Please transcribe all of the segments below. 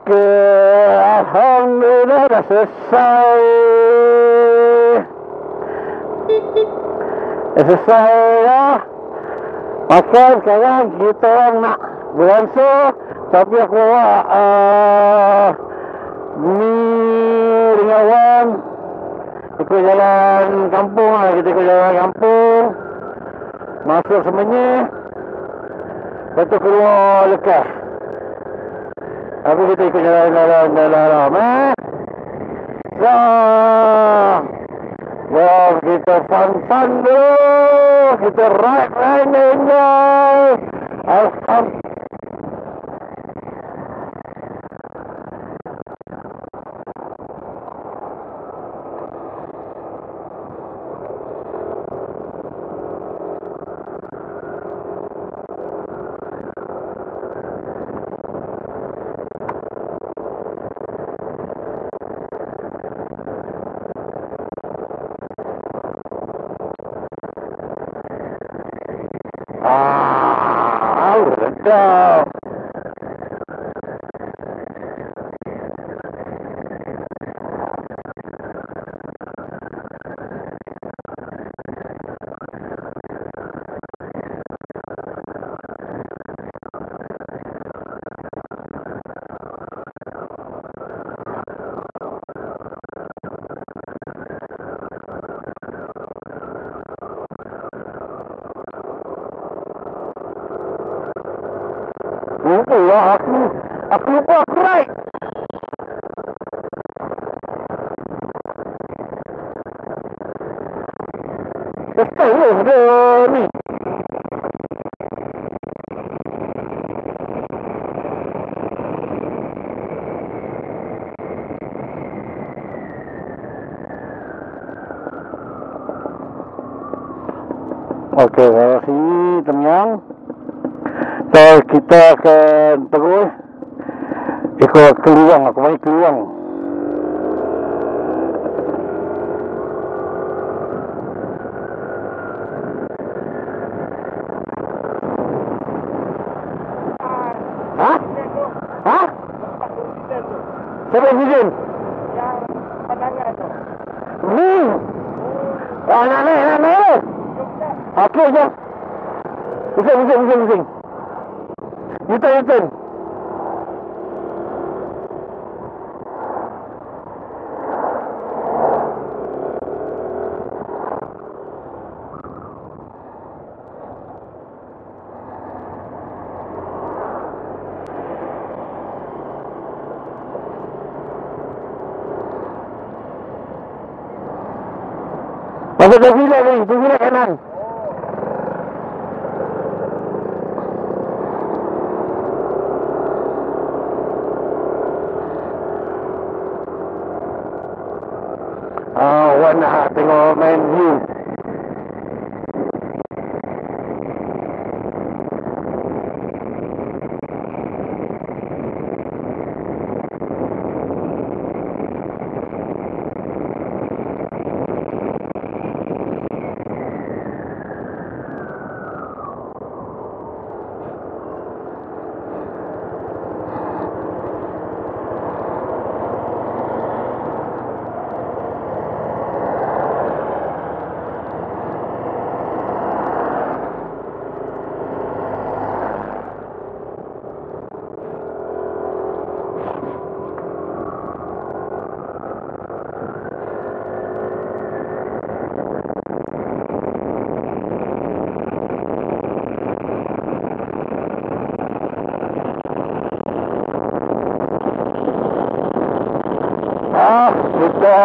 Okey, alhamdulillah dah selesai. Dah selesai ya. Maka sekarang kita orang nak beransur, tapi aku bawa ni dengan Wan ikut jalan kampung lah. Kita ikut jalan kampung, masuk Semenyih, lepas tu keluar Lekas. Tapi kita ikut jalan dalam so, wah, kita fun dulu. Kita ride enjoy. Alhamdulillah. Sedap. Aku lupa aku ride. Selesai dia ni. Okey, dari sini Temyang. So, kita akan terus ikut Keluang. Aku main Keluang. Hah? Hah? Siapa yang hujan? Yang pandangan tu. Nak naik. Okey, jom. Pusing. U-turn. Masuk ke bilik ni, tu bilik kanan. Wan nak tengok main view. Kita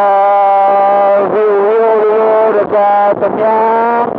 view dulu dekat Temyang.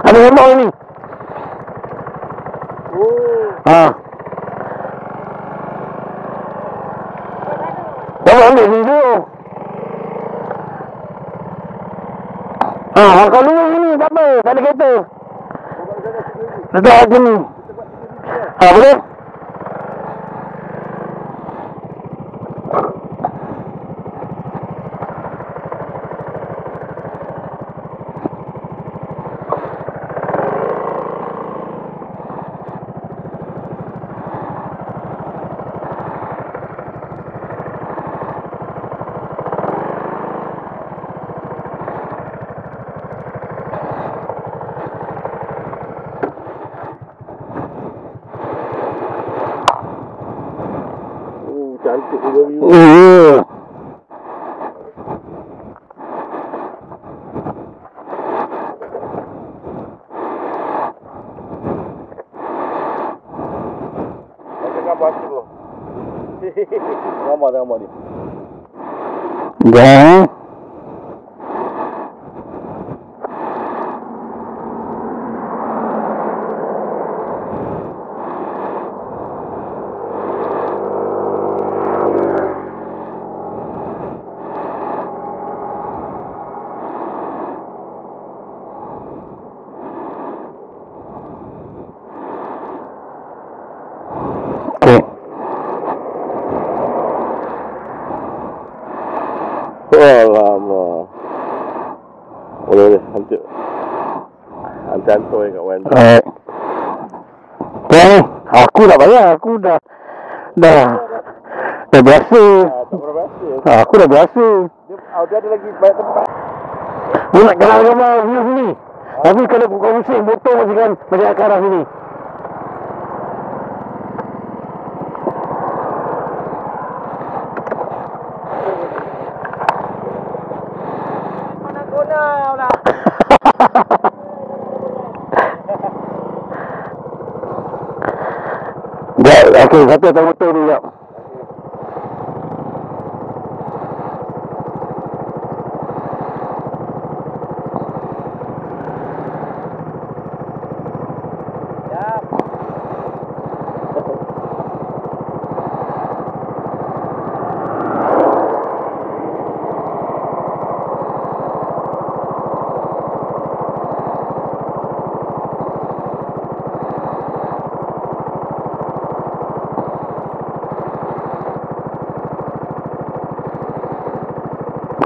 Ada tembak ni. Oh. Ha. Tembak ambil ni tu. Ha, kalau luar ni tak apa. Tak ada kereta. Letak kat sini. Ha, boleh? Cantik juga view. Macam gambar tu bro. Gambar ni. Dah. Alamak. Boleh. Hantar kat wan. Aku tak payah. Aku dah biasa. Tak pernah biasa. Aku dah biasa. Dia ada lagi banyak tempat. Aku nak gambar view sini. Tapi kalau kau musik motor macam ke arah sini. Mana guna lah. Okey, satu atas motor tu jap.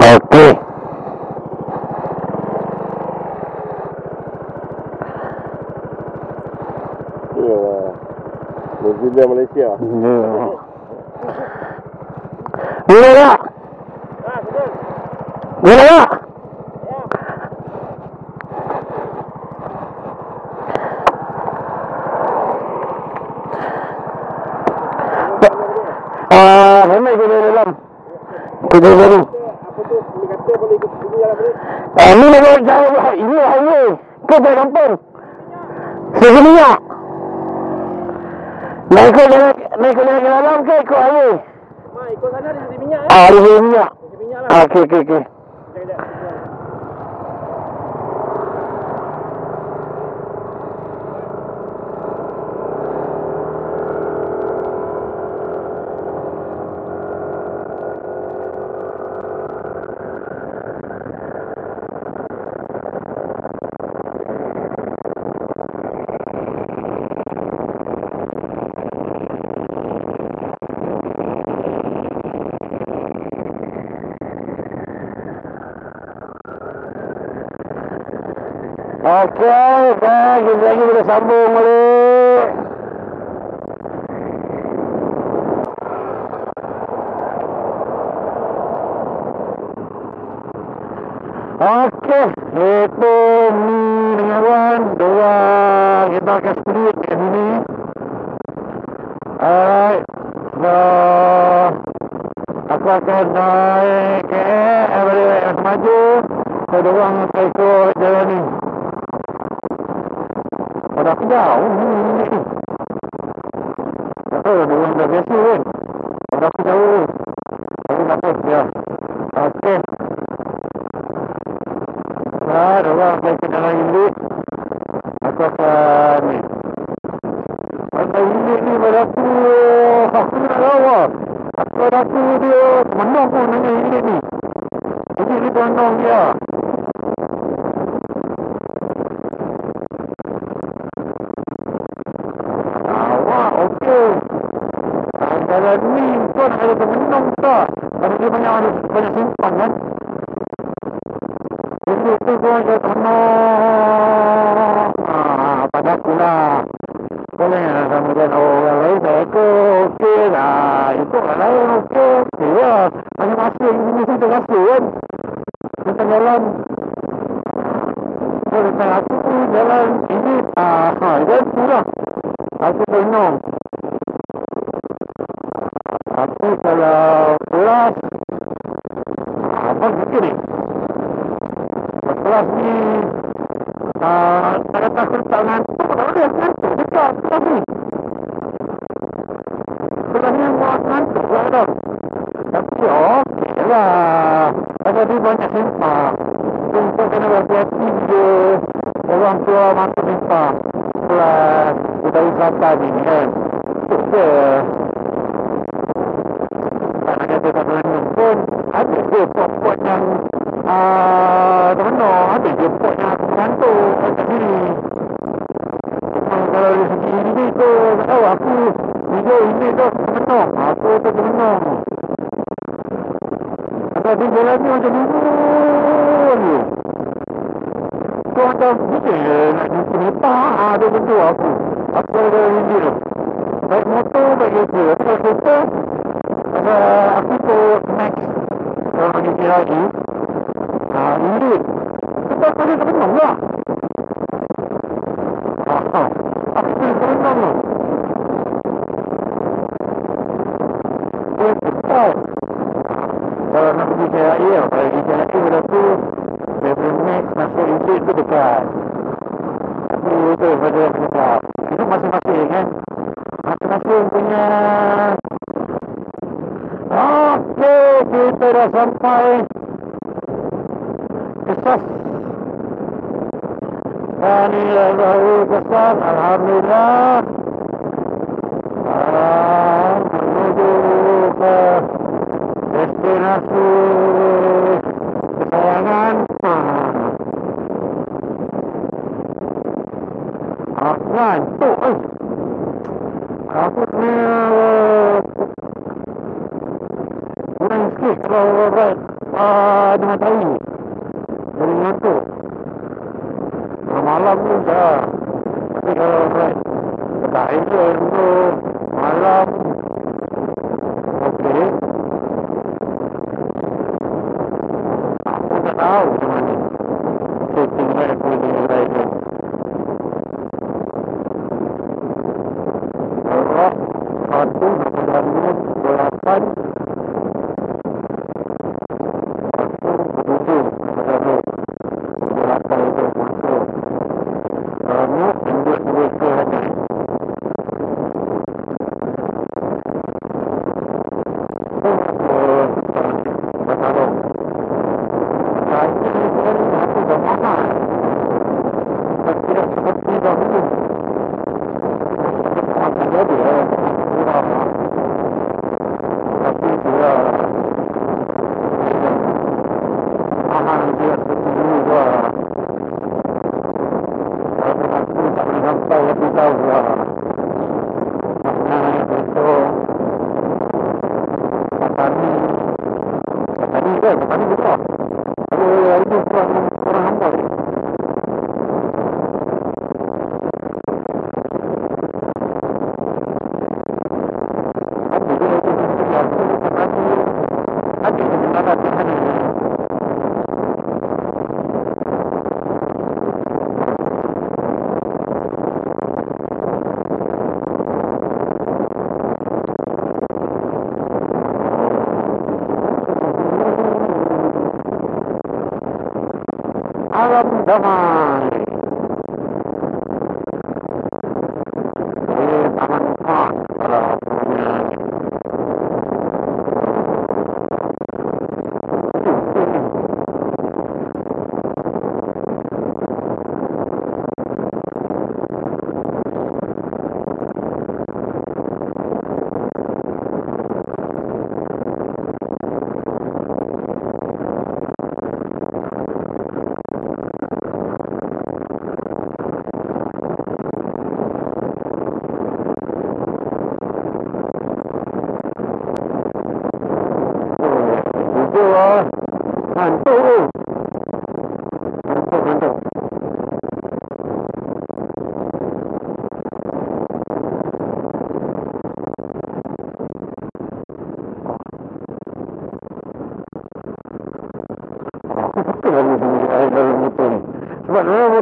Okey. Yalah. New Zealand Malaysia. Boleh tak? Betul. Boleh tak? Ramai ke dalam? Kita baru. Apa tu? Dia kata boleh ikut sini lah boleh. Ni nak jauh. Ini highway. Ke Pek Kampung. Sisi minyak. Nak ikut jalan ke dalam ke ikut highway? Ikut sana di sisi minyak Di sisi minyak. Sisi minyak lah. Okey. Sekejap. Okey, kita lagi boleh sambung balik. Okey, itu ni dengan Wan. Dua kita akan split kat sini. Alright. So, aku akan naik ke balik maju. Saya dorang akan ikut jalan ni. Pada aku jauh ni. Tak tahu, dia orang dah biasa kan. Pada aku jauh. Tapi tak apa, ya. Okey. Dia orang akan ikut jalan ini. Aku akan ni. Ada ini ni pada aku nak lawa. Aku dia menang pun dengan ini ni. Ini ni menang dia. Awak okey. Kalau ni pun ada menang tak? Kalau dia banyak simpan kan? Ini tu pun dia menang. Pada aku lah. Boleh kemudian orang lain saya okey lah. Itu orang lain okey lah. Masing-masing ini kita rasa kan. Kita jalan. Kalau aku jalan ini. Dia tu lah. Aku tenang. Aku kalau kelas. Apa fikir ni? Kelas ni. Saya takut tak ngantuk. Tak boleh ngantuk. Dekat kelas ni. Kelas ni buat ngantuk lah dah. Tapi okey lah. Kalau dia banyak simpang. Kita kena berhati-hati je. Orang tua masuk simpang. Kelas kita wisata ni kan. Betul je. Tak nak kata tak berlindung pun. Ada je pot-pot yang termenung. Ada je pot yang aku mengantuk kat sini. Kalau dari segi ini tu, tak tahu aku video ini tu termenung. Aku tu termenung. Kalau di jalan ni macam turun je. Tu macam macam nak jumpa lepak. Dia bentuk aku. Aku ada ini tu. Baik motor, baik kereta. Tapi kalau kereta, aku ikut Max. Kalau nak pergi lagi. Ini. Kita boleh termenung tak? Aku boleh termenung tu. Cepat. Kalau nak pergi KLIA, kalau pergi KLIA pada tu daripada Max masuk Indik tu dekat. Tapi itu pada dekat. Itu masing-masing kan. Masing-masing punya. Okey, kita dah sampai Kesas. Alhamdulillah Kesas. Alhamdulillah. Menuju ke destinasi kesayangan. Ngantuk aku ni kurang sikit kalau ride dengan tahu jadi ngantuk. Kalau malam tu dah. Tapi kalau ride tak elok tu malam okey. Aku tak tahu macam mana setting ride aku dengan ride tu. Kalau 1.8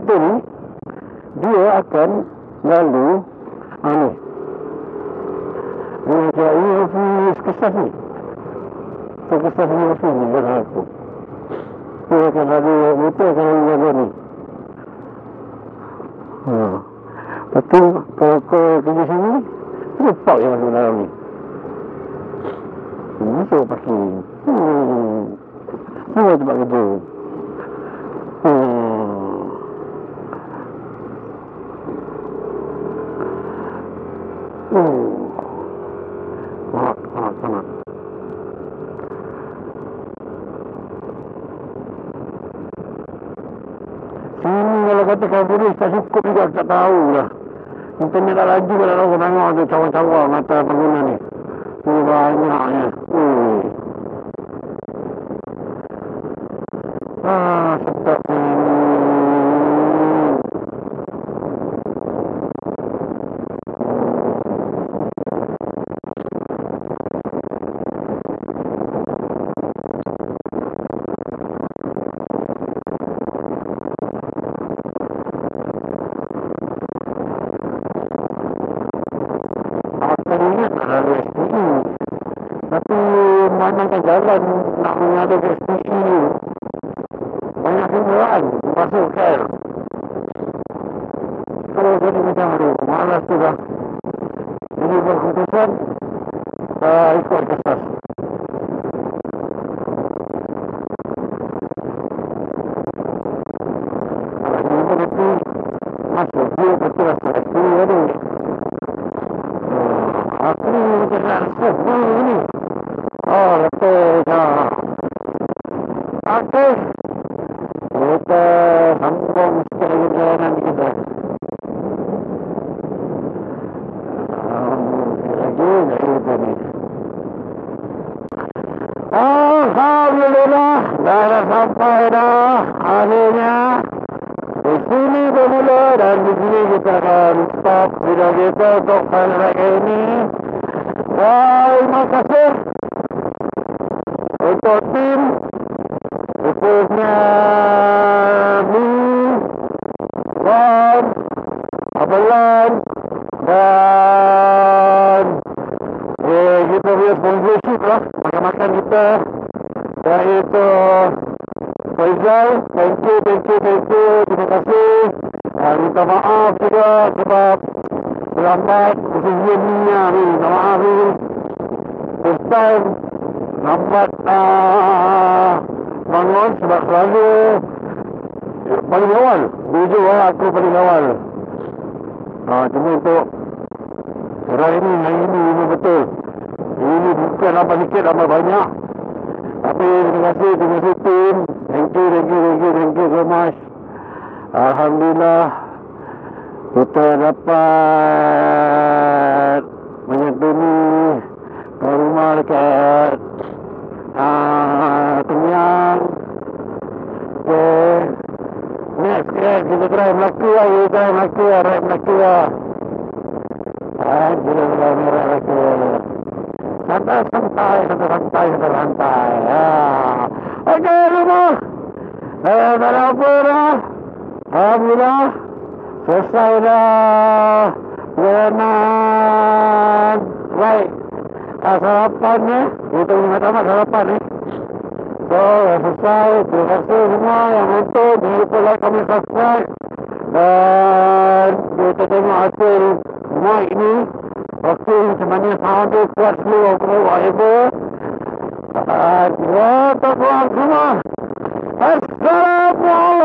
motor ni, dia akan lalu ni. Dia macam ini harus kesas ni. Kesas ni harus ni, kata aku. Dia akan lalu, motor akan lalu ni. Lepas tu, kalau kau pergi sini, lupa yang masuk dalam ni. Masuk parking. Semua tempat kerja. Sama. Sini kalau kata kau boleh, tak cukup juga, tak tahu lah. Internet dah laju kalau kau tengok tu cawan-cawan mata pengguna ni. Ini banyaknya. Sedap ni. Lalu SPE. Tapi mana jalan nak mengadu ke SPE banyak kenderaan masuk KL. Kalau jadi macam tu, malas tu dah. Jadi buat keputusan ikut kesas. Kalau ini berarti masuk dia betul rasa SPE tu. Aku jangan sebut ni. Lepas okey. Kita sambung sikit lagi perjalanan kita. Lagi ni. Alhamdulillah, dah sampai dah. Akhirnya di sini bermula dan di sini kita akan stop video kita untuk pada ini. Terima kasih untuk tim khususnya Ron, Abelan dan kita punya sponsorship lah makan-makan kita, iaitu Faizal. Thank you, terima kasih. Minta maaf juga sebab terlambat khususnya ni, minta maaf ni. First time lambat bangun sebab selalu paling awal. Jujur aku paling awal. Cuma untuk hari ini memang betul. Ini bukan lambat sikit, lambat banyak. Tapi terima kasih tim. Thank you so much. Alhamdulillah kita dapat menyetujui rumah dekat Kenyang. Next kita try Melaka right Melaka. Gila merah Melaka. Santai. Okey rumah. Dah apa dah? Alhamdulillah selesai dah perjalanan. Right. Sarapan ni, kita pertama sarapan ni. So, selesai. Terima kasih semua yang nonton. Jangan lupa like, comment, subscribe. Dan kita tengok hasil mic ni. Okey, macam mana sound tu, kuat slow, whatever. Terima kasih semua. Assalamualaikum.